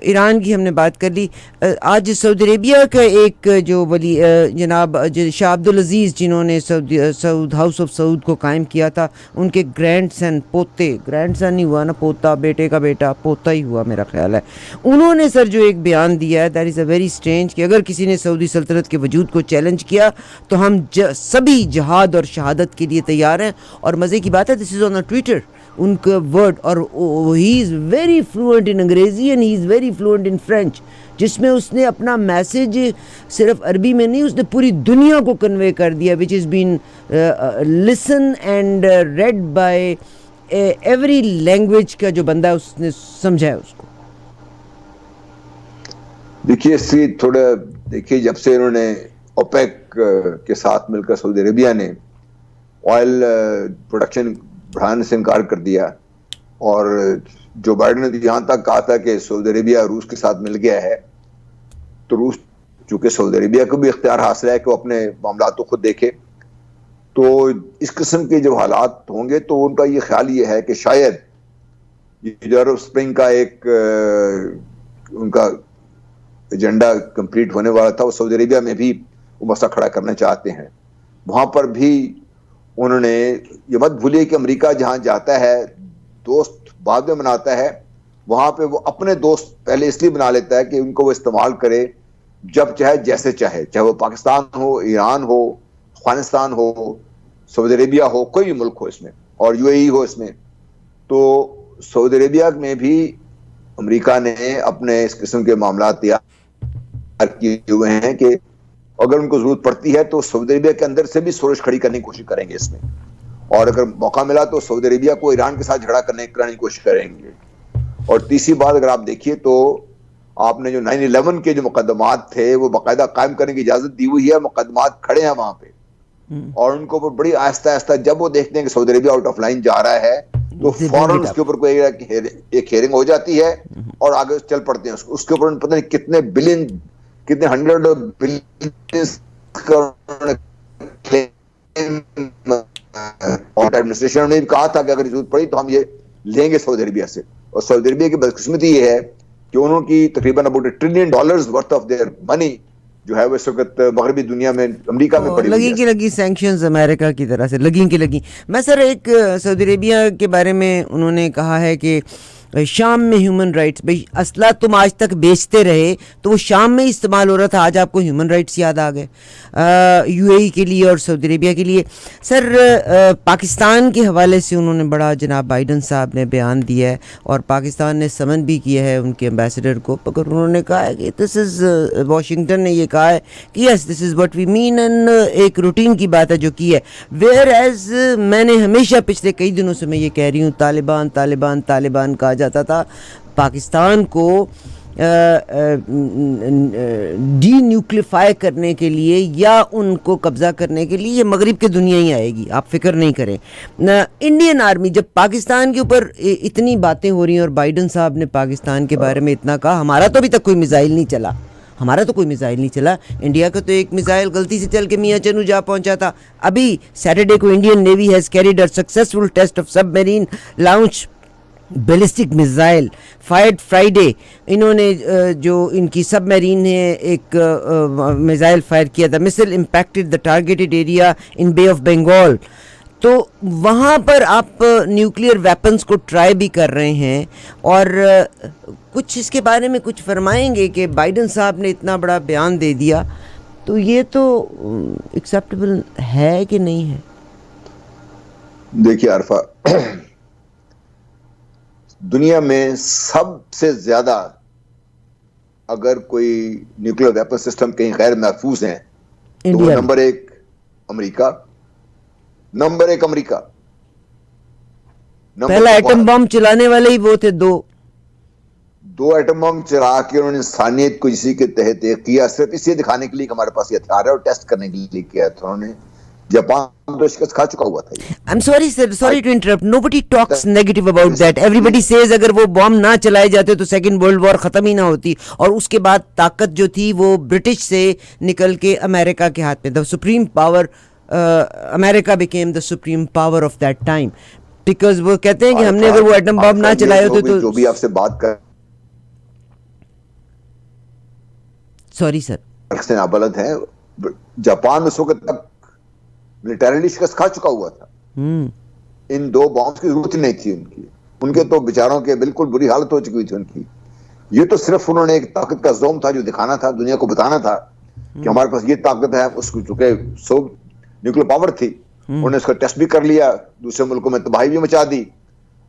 Iran की हमने बात कर ली, आज सऊदी अरेबिया का एक जो वली जनाब शाह अब्दुल अजीज़ जिन्होंने सऊद हाउस ऑफ सऊद को कायम किया था, उनके ग्रैंडसन पोते, ग्रैंडसन नहीं हुआ ना, पोता, बेटे का बेटा पोता ही हुआ मेरा ख्याल है, उन्होंने सर जो एक बयान दिया है that is a very strange कि अगर किसी ने सऊदी सल्तनत के वजूद को चैलेंज किया तो हम सभी जहाद और शहादत के लिए तैयार हैं। और मज़े की बात है दिस इज़ ऑन ट्विटर उनका वर्ड, और he is very fluent in अंग्रेज़ी and he is very fluent in French, जिसमें उसने अपना मैसेज सिर्फ अरबी में नहीं, उसने पूरी दुनिया को कन्वे कर दिया, which is been listen and read by every language का जो बंदा उसने समझा है उसको। देखिए इससे थोड़ा देखिए, जब से इन्होंने ओपेक के साथ मिलकर सऊदी अरेबिया ने ऑयल प्रोडक्शन बढ़ाने से इनकार कर दिया, और जो बाइडेन ने यहां तक कहा था कि सऊदी अरेबिया रूस के साथ मिल गया है, तो रूस चूंकि सऊदी अरेबिया को भी इख्तियार हासिल है कि वो अपने मामलात को खुद देखे, तो इस किस्म के जो हालात होंगे तो उनका ये ख्याल ये है कि शायद ये जो अरब स्प्रिंग का एक उनका एजेंडा कंप्लीट होने वाला था, वो सऊदी अरेबिया में भी वो मसला खड़ा करना चाहते हैं। वहां पर भी उन्होंने ये मत भूलिए कि अमेरिका जहां जाता है दोस्त बाद में बनाता है, वहां पे वो अपने दोस्त पहले इसलिए बना लेता है कि उनको वो इस्तेमाल करे जब चाहे जैसे चाहे, चाहे वो पाकिस्तान हो, ईरान हो, अफगानिस्तान हो, सऊदी अरेबिया हो, कोई भी मुल्क हो इसमें, और यूएई हो इसमें, तो सऊदी अरेबिया में भी अमेरिका ने अपने इस किस्म के मामला तैयार किए हुए हैं कि अगर उनको जरूरत पड़ती है तो सऊदी अरेबिया के अंदर से भी सोच खड़ी करने की कोशिश करेंगे इसमें, और अगर मौका मिला तो सऊदी अरेबिया को ईरान के साथ झगड़ा कराने की कोशिश करेंगे। और तीसरी बात अगर आप देखिए तो आपने जो 9/11 के जो मुकदमात थे वो बाकायदा कायम करने की इजाजत दी हुई है, मुकदमात खड़े हैं वहां पे, और उनको बड़ी आहिस्ता आहिस्ता जब वो देखते हैं कि Saudi Arabia out of line जा रहा है तो फौरन उसके ऊपर कोई एक हेयरिंग हो जाती है और आगे चल पड़ते हैं। उसके ऊपर पता नहीं कितने बिलियन, कितने 100 बिलियन और एडमिनिस्ट्रेशन ने भी कहा था कि अगर जरूरत पड़ी तो हम ये लेंगे सऊदी अरेबिया से। और सऊदी अरेबिया की बदकिस्मती ये है कि उन्होंने तकरीबन about $1 trillion worth of their money जो है वो इस वक्त मगरबी दुनिया में अमेरिका में पड़ी हुई लगी की लगी सैंक्शंस अमेरिका की तरह से लगी की लगी। मैं सर एक सऊदी अरेबिया के बारे में उन्होंने कहा है कि शाम में ह्यूमन राइट्स, भाई असला तुम आज तक बेचते रहे तो वो शाम में इस्तेमाल हो रहा था, आज आपको ह्यूमन राइट्स याद आ गए यूएई के लिए और सऊदी अरेबिया के लिए। सर पाकिस्तान के हवाले से उन्होंने बड़ा, जनाब बाइडन साहब ने बयान दिया है और पाकिस्तान ने समन भी किया है उनके एम्बेसडर को, मगर उन्होंने कहा है कि दिस इज़, वाशिंगटन ने ये कहा है कि yes this is what we mean, and एक रूटीन की बात है जो की है। वेयर एज मैंने हमेशा पिछले कई दिनों से मैं ये कह रही हूँ तालिबान तालिबान तालिबान कहा जाता था, पाकिस्तान को डी न्यूक्लिफाई करने के लिए या उनको कब्ज़ा करने के लिए ये मगरिब की दुनिया ही आएगी, आप फिक्र नहीं करें। इंडियन आर्मी, जब पाकिस्तान के ऊपर इतनी बातें हो रही हैं और बाइडन साहब ने पाकिस्तान के बारे में इतना कहा, हमारा तो अभी तक कोई मिसाइल नहीं चला, हमारा तो कोई मिसाइल नहीं चला। इंडिया का तो एक मिसाइल गलती से चल के मियाँ चनू जा पहुंचा था। अभी सैटरडे को Indian navy has carried a successful test of submarine launch ballistic missile fired Friday. इन्होंने जो इनकी सबमरीन है एक मिसाइल फायर किया था, missile impacted the targeted area in Bay of Bengal. तो वहाँ पर आप न्यूक्लियर वेपन्स को ट्राई भी कर रहे हैं, और कुछ इसके बारे में कुछ फरमाएंगे कि बाइडन साहब ने इतना बड़ा बयान दे दिया, तो ये तो एक्सेप्टेबल है कि नहीं है? देखिए आरफा, दुनिया में सबसे ज्यादा अगर कोई न्यूक्लियर वेपन सिस्टम कहीं गैर महफूज हैं तो वो नंबर एक अमेरिका, पहला एटम बम चलाने वाले ही वो थे। दो एटम बम चला के उन्होंने इंसानियत को इसी के तहत एक किया, सिर्फ इसे दिखाने के लिए कि हमारे पास ये हथियार है और टेस्ट करने के लिए किया था उन्होंने। जापान तो शिकस्त खा चुका हुआ था। I am sorry sir, sorry to interrupt, nobody talks negative about that. Everybody says अगर वो बॉम्ब ना चलाए जाते तो सेकंड वर्ल्ड वॉर खत्म ही ना होती, और उसके बाद ताकत जो थी वो ब्रिटिश से निकल के अमेरिका के हाथ में, the supreme power, America became the supreme power of that time, because वो कहते हैं कि हमने अगर वो एटम बम ना चलाए होते तो। जो भी आपसे बात कर, सॉरी सर, नाबलद है, जापान उस वक्त तक मिलिटरीली शिकस्त खा चुका हुआ था। इन दो बॉम्ब्स की जरूरत ही नहीं थी उनके तो बेचारों के बिल्कुल बुरी हालत हो चुकी थी उनकी। ये तो सिर्फ उन्होंने एक ताकत का जोम था जो दिखाना था, दुनिया को बताना था कि हमारे पास ये ताकत है। उसको चूंकि न्यूक्लियर पावर थी, उन्होंने उसका टेस्ट भी कर लिया, दूसरे मुल्कों में तबाही भी मचा दी,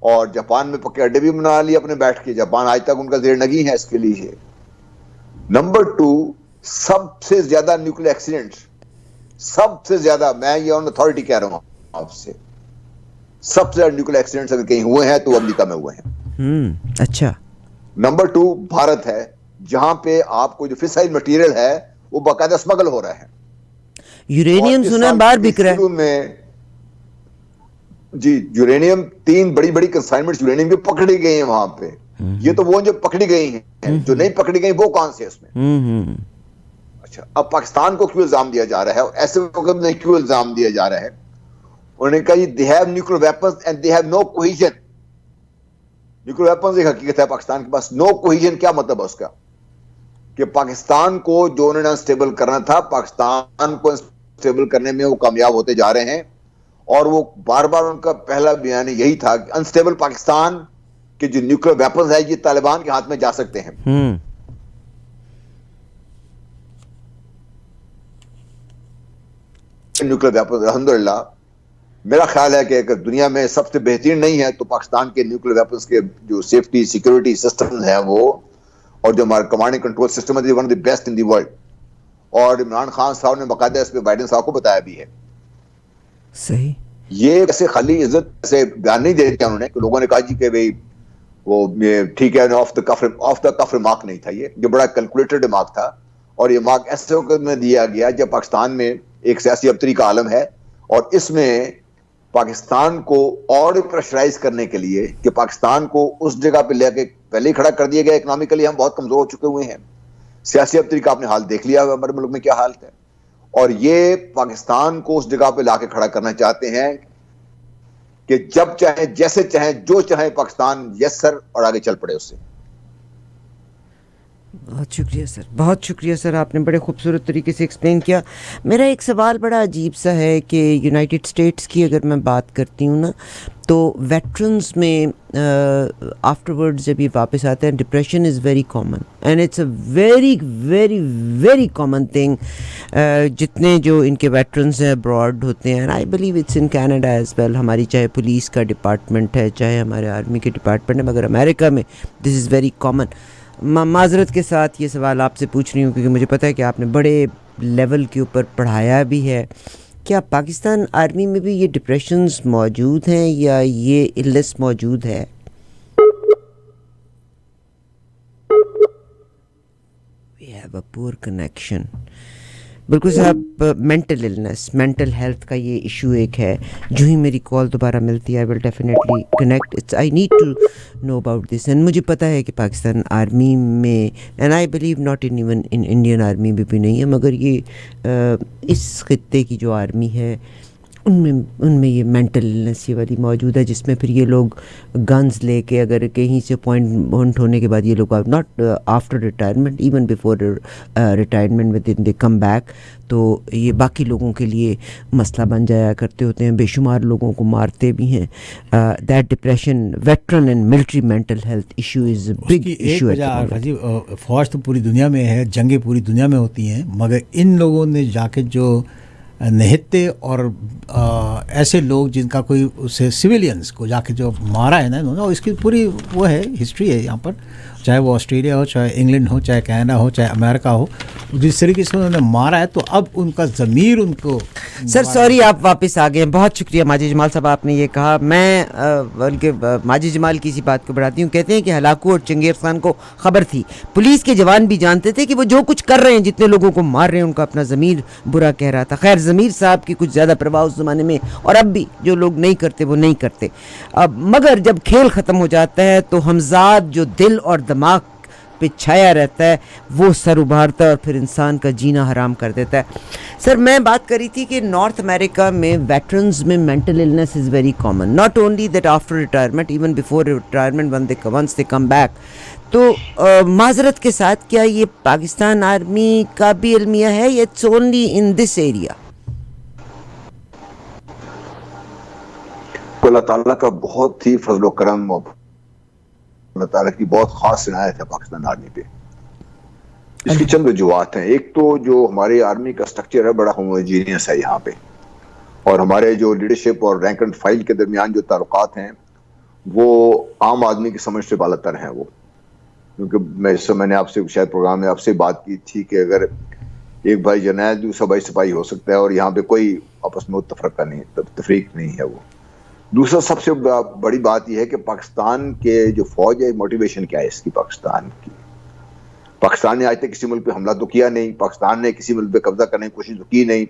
और जापान में पक्के अड्डे भी बना लिए अपने बैठ के। जापान आज तक उनका जेर नगी है इसके लिए। नंबर 2, सबसे ज्यादा न्यूक्लियर एक्सीडेंट, सबसे ज्यादा, मैं ये ऑन अथॉरिटी कह रहा हूं आपसे, सबसे ज्यादा न्यूक्लियर एक्सीडेंट्स अगर कहीं हुए हैं तो अमेरिका में हुए हैं। अच्छा। नंबर 2 भारत है, जहां पे आपको जो फिसाइल मटेरियल है वो बाकायदा स्मगल हो रहा है। यूरेनियम सुना बाहर बिक रहा है में जी। यूरेनियम 3 बड़ी बड़ी कंसाइनमेंट्स यूरेनियम की पकड़ी गई हैं वहां पे। ये तो वो जो पकड़ी गई हैं, जो नहीं पकड़ी गई वो कौन से इसमें। अच्छा, अब पाकिस्तान को क्यों इल्जाम दिया जा रहा है, ऐसे वक्त में क्यों इल्जाम दिया जा रहा है? उन्होंने कहा they have nuclear weapons and they have no cohesion. Nuclear weapons एक हकीकत है पाकिस्तान के पास, नो कोहेजन क्या मतलब है उसका? कि पाकिस्तान को जो उन्होंने अनस्टेबल करना था, पाकिस्तान को अनस्टेबल करने में वो कामयाब होते जा रहे हैं। और वो बार बार उनका पहला बयान यही था कि अनस्टेबल पाकिस्तान के जो न्यूक्लियर वेपन्स है ये तालिबान के हाथ में जा सकते हैं। न्यूक्लियर वेपन अल्हम्दुलिल्लाह मेरा ख्याल है कि अगर दुनिया में सबसे बेहतरीन नहीं है तो पाकिस्तान के न्यूक्लियर वेपन्स के जो सेफ्टी सिक्योरिटी सिस्टम है वो, और जो हमारा कमांड एंड कंट्रोल सिस्टम है, one of the best in the world. और इमरान खान साहब ने बाकायदा इसमें बाइडेन साहब को बताया भी है। सही। ये ऐसे खाली इज्जत से बयान नहीं दे दिया उन्होंने कि लोगों ने कहा जी कि भाई वो ठीक है, ऑफ द कफ रिमार्क नहीं था, ये बड़ा कैलकुलेटेड रिमार्क था। और ये रिमार्क ऐसे वक्त में दिया गया जब पाकिस्तान में एक सियासी अबतरी का आलम है, और इसमें पाकिस्तान को और प्रेशराइज करने के लिए कि पाकिस्तान को उस जगह पे लेके पहले ही खड़ा कर दिया गया। इकोनॉमिकली हम बहुत कमजोर हो चुके हुए हैं, सियासी अबतरी का आपने हाल देख लिया हमारे मुल्क में क्या हालत है, और ये पाकिस्तान को उस जगह पे लाके खड़ा करना चाहते हैं कि जब चाहे जैसे चाहे जो चाहे पाकिस्तान यस सर और आगे चल पड़े उससे। बहुत शुक्रिया सर, बहुत शुक्रिया सर, आपने बड़े खूबसूरत तरीके से एक्सप्लेन किया। मेरा एक सवाल बड़ा अजीब सा है कि यूनाइटेड स्टेट्स की अगर मैं बात करती हूँ ना, तो वेटरन्स में आफ्टरवर्ड्स जब ये वापस आते हैं, depression is very common and it's a very very very common thing. जितने जो इनके वेटरन्स हैं अब्रॉड होते हैं, and I believe it's in Canada as well, हमारी चाहे पुलिस का डिपार्टमेंट है, चाहे हमारे आर्मी के डिपार्टमेंट है, मगर अमेरिका में दिस इज़ वेरी कॉमन। माज़रत के साथ ये सवाल आपसे पूछ रही हूँ क्योंकि मुझे पता है कि आपने बड़े लेवल के ऊपर पढ़ाया भी है। क्या पाकिस्तान आर्मी में भी ये डिप्रेशंस मौजूद हैं या ये इलनेस मौजूद है? We have a poor connection. बिल्कुल साहब, मेंटल इलनेस, मेंटल हेल्थ का ये इशू एक है। जो ही मेरी कॉल दोबारा मिलती है I will definitely connect, it's I need to know about this. And मुझे पता है कि पाकिस्तान आर्मी में, and I believe not in even in Indian army में भी नहीं है, मगर ये इस खित्ते की जो आर्मी है उनमें ये मेंटल इलनेस ये वाली मौजूद है, जिसमें फिर ये लोग गन्स लेके अगर कहीं से पॉइंट होने के बाद ये लोग not after retirement, even before retirement with in they come back, तो ये बाकी लोगों के लिए मसला बन जाया करते होते हैं, बेशुमार लोगों को मारते भी हैं। That depression, veteran and military mental health issue is big issue. फौज तो पूरी दुनिया में है, जंगें पूरी दुनिया में होती हैं, मगर इन लोगों ने जाके जो निहत्ते और ऐसे लोग जिनका कोई उसे सिविलियंस को जाके जो मारा है ना इन्होंने, और इसकी पूरी वो है हिस्ट्री है यहाँ पर, चाहे वो ऑस्ट्रेलिया हो, चाहे इंग्लैंड हो, चाहे कनाडा हो, चाहे अमेरिका हो, जिस तरीके से उन्होंने मारा है, तो अब उनका ज़मीर उनको। सर सॉरी, आप वापस आ गए, बहुत शुक्रिया माजिद जमाल साहब, आपने ये कहा। मैं बल्कि माजिद जमाल की इसी बात को बढ़ाती हूँ। कहते हैं कि हलाकू और चंगेज़ खान को खबर थी, पुलिस के जवान भी जानते थे कि वो जो कुछ कर रहे हैं, जितने लोगों को मार रहे हैं, उनका अपना ज़मीर बुरा कह रहा था। खैर, ज़मीर साहब की कुछ ज़्यादा प्रभाव उस ज़माने में, और अब भी जो लोग नहीं करते वो नहीं करते। अब मगर जब खेल ख़त्म हो जाता है तो हमजाद जो दिल और दिमाग पे छाया रहता है वो सर उभारता है और फिर इंसान का जीना हराम कर देता है। सर, मैं बात करी थी कि नॉर्थ अमेरिका में वेटरन्स में mental illness is very common, not only that after retirement, even before retirement once they come back. तो माजरत के साथ, क्या ये पाकिस्तान आर्मी का भी अलमिया है या it's only in this area? अल्लाह ताला का बहुत ही फजल करम, अल्लाह ताला की बहुत खास इनायत है पाकिस्तान आर्मी पे। इसकी चंद वजूहत हैं। एक तो जो हमारे आर्मी का स्ट्रक्चर है बड़ा होमोजीनियस है यहाँ पे, और हमारे जो लीडरशिप और रैंक एंड फाइल के दरमियान जो ताल्लुकात हैं वो आम आदमी की समझ से बालातर हैं वो। क्योंकि मैंने आपसे शायद प्रोग्राम में आपसे बात की थी कि अगर एक भाई जर्नैल दूसरा भाई सिपाही हो सकता है, और यहाँ पे कोई आपस में तफरीक नहीं है वो। दूसरा सबसे बड़ी बात यह है कि पाकिस्तान के जो फौज है, मोटिवेशन क्या है इसकी पाकिस्तान ने आज तक किसी मुल्क पे हमला तो किया नहीं, पाकिस्तान ने किसी मुल्क पे कब्जा करने की कोशिश तो की नहीं,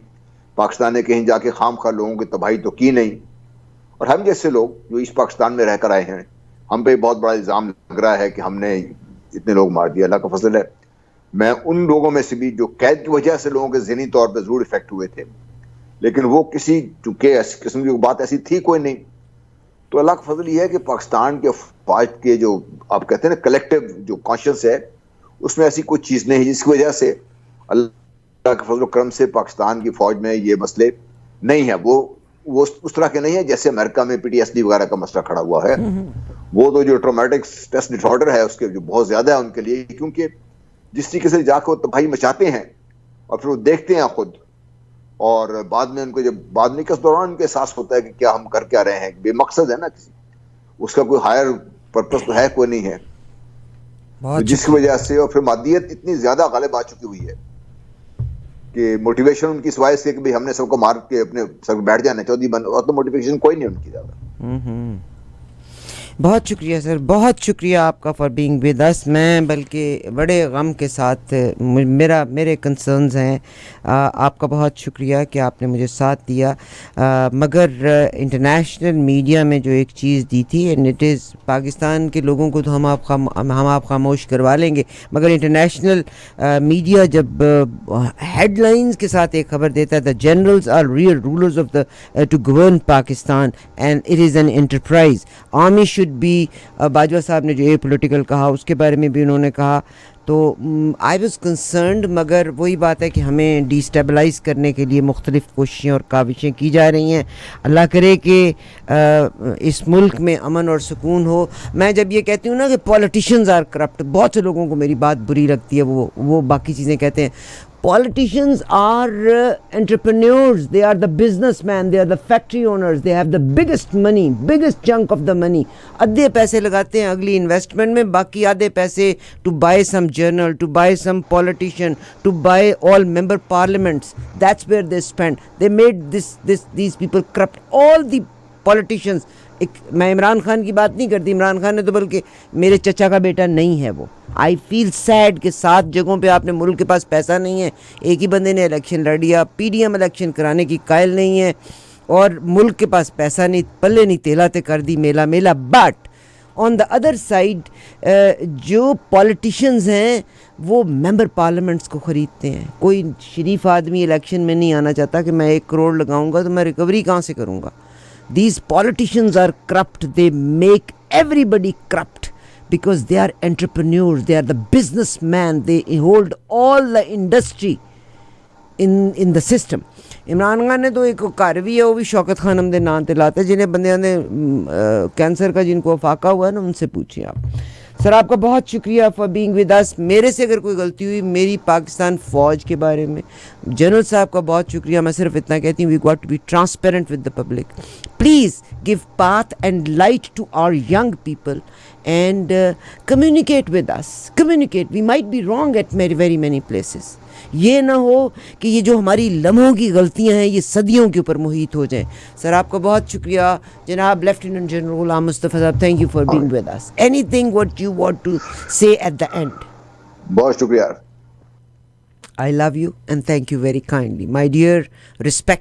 पाकिस्तान ने कहीं जाके खामखा लोगों की तबाही तो की नहीं। और हम जैसे लोग जो इस पाकिस्तान में रहकर आए हैं, हम पे बहुत बड़ा इल्ज़ाम लग रहा है कि हमने इतने लोग मार दिया। अल्लाह का फजल है, मैं उन लोगों में से भी जो कैद की वजह से लोगों के ज़हनी तौर पर ज़रूर इफेक्ट हुए थे, लेकिन वो चूंकि ऐसी किस्म की बात ऐसी थी कोई नहीं। तो अल्लाह का फजल ये है कि पाकिस्तान के फौज के जो आप कहते हैं ना कलेक्टिव जो कॉन्शियस है, उसमें ऐसी कोई चीज़ नहीं है जिसकी वजह से अल्लाह के फजल करम से पाकिस्तान की फौज में ये मसले नहीं है। वो उस तरह के नहीं है जैसे अमेरिका में PTSD वगैरह का मसला खड़ा हुआ है। वो तो जो ट्रॉमेटिक स्ट्रेस डिसऑर्डर है उसके जो बहुत ज्यादा है उनके लिए, क्योंकि जिस तरीके से जाकर वो तबाही मचाते हैं और फिर वो देखते हैं खुद, और बाद में उनको जब बाद में के उस दौरान उनको एहसास होता है कि क्या हम कर क्या रहे हैं, बेमकसद है ना, किसी उसका कोई हायर पर्पस तो है कोई नहीं है, तो बहुत जिसकी वजह से और फिर मादियत इतनी ज्यादा गालिब आ चुकी हुई है कि मोटिवेशन उनकी इस वजह से कि भाई हमने सबको मार के अपने सब बैठ जाना चौधरी बन, और तो मोटिवेशन कोई नहीं उनकी ज्यादा। बहुत शुक्रिया सर, बहुत शुक्रिया आपका फॉर बीइंग विद अस। मैं बल्कि बड़े गम के साथ मेरे कंसर्न्स हैं, आपका बहुत शुक्रिया कि आपने मुझे साथ दिया। मगर इंटरनेशनल मीडिया में जो एक चीज़ दी थी, एंड इट इज़ पाकिस्तान के लोगों को तो हम आप खामोश करवा लेंगे, मगर इंटरनेशनल मीडिया जब हेडलाइंस के साथ एक खबर देता है, the generals are real rulers of the to govern Pakistan and it is an enterprise, army should be, Bajwa साहब ने जो ए पॉलिटिकल कहा उसके बारे में भी उन्होंने कहा, तो आई वॉज कंसर्नड। मगर वही बात है कि हमें डिस्टेबलाइज करने के लिए मुख्तलिफ़ कोशिशें और काविशें की जा रही हैं। अल्लाह करे कि इस मुल्क में अमन और सुकून हो। मैं जब ये कहती हूँ ना कि पॉलिटिशियंस आर करप्ट, बहुत से लोगों को मेरी बात बुरी लगती है, वो बाकी चीज़ें कहते हैं। Politicians are entrepreneurs, they are the businessmen, they are the factory owners, they have the biggest money, biggest chunk of the money. आधे पैसे लगाते हैं अगली इन्वेस्टमेंट में, बाकी आधे पैसे to buy some journal, to buy some politician, to buy all member parliaments. That's where they spend. They made these people corrupt. All the politicians. मैं इमरान खान की बात नहीं करती, इमरान खान ने तो बल्कि मेरे चचा का बेटा नहीं है वो। आई फील सैड कि 7 जगहों पे आपने मुल्क के पास पैसा नहीं है, एक ही बंदे ने इलेक्शन लड़ लिया, पीडीएम इलेक्शन कराने की कायल नहीं है, और मुल्क के पास पैसा नहीं, पल्ले नहीं तेलाते कर दी मेला। But on the other side जो पॉलिटिशियंस हैं वो मेंबर पार्लियामेंट्स को ख़रीदते हैं। कोई शरीफ आदमी इलेक्शन में नहीं आना चाहता कि मैं 1 करोड़ लगाऊंगा तो मैं रिकवरी कहाँ से करूँगा। These politicians are corrupt. They make everybody corrupt because they are entrepreneurs. They are the businessmen. They hold all the industry in the system. Imran Khan ने तो एक घर भी है, वो भी शौकत खानम दे नाम ते लाते, जिन्हें बंदे ने कैंसर का जिनको फाका हुआ है ना, उनसे पूछिए आप। सर आपका बहुत शुक्रिया फॉर बीइंग विद अस। मेरे से अगर कोई गलती हुई मेरी पाकिस्तान फ़ौज के बारे में, जनरल साहब का बहुत शुक्रिया। मैं सिर्फ इतना कहती हूँ, we got to be transparent with the public. Please give path and light to our young people and communicate with us. Communicate, we might be wrong at very many places. ये ना हो कि ये जो हमारी लम्हों की गलतियां हैं ये सदियों के ऊपर मुहित हो जाएं। सर आपका बहुत शुक्रिया जनाब लेफ्टिनेंट जनरल गुलाम मुस्तफ़ा साहब, thank you for being with us. Anything what you want to say at the end? बहुत शुक्रिया। I love you and thank you very kindly. My dear, respect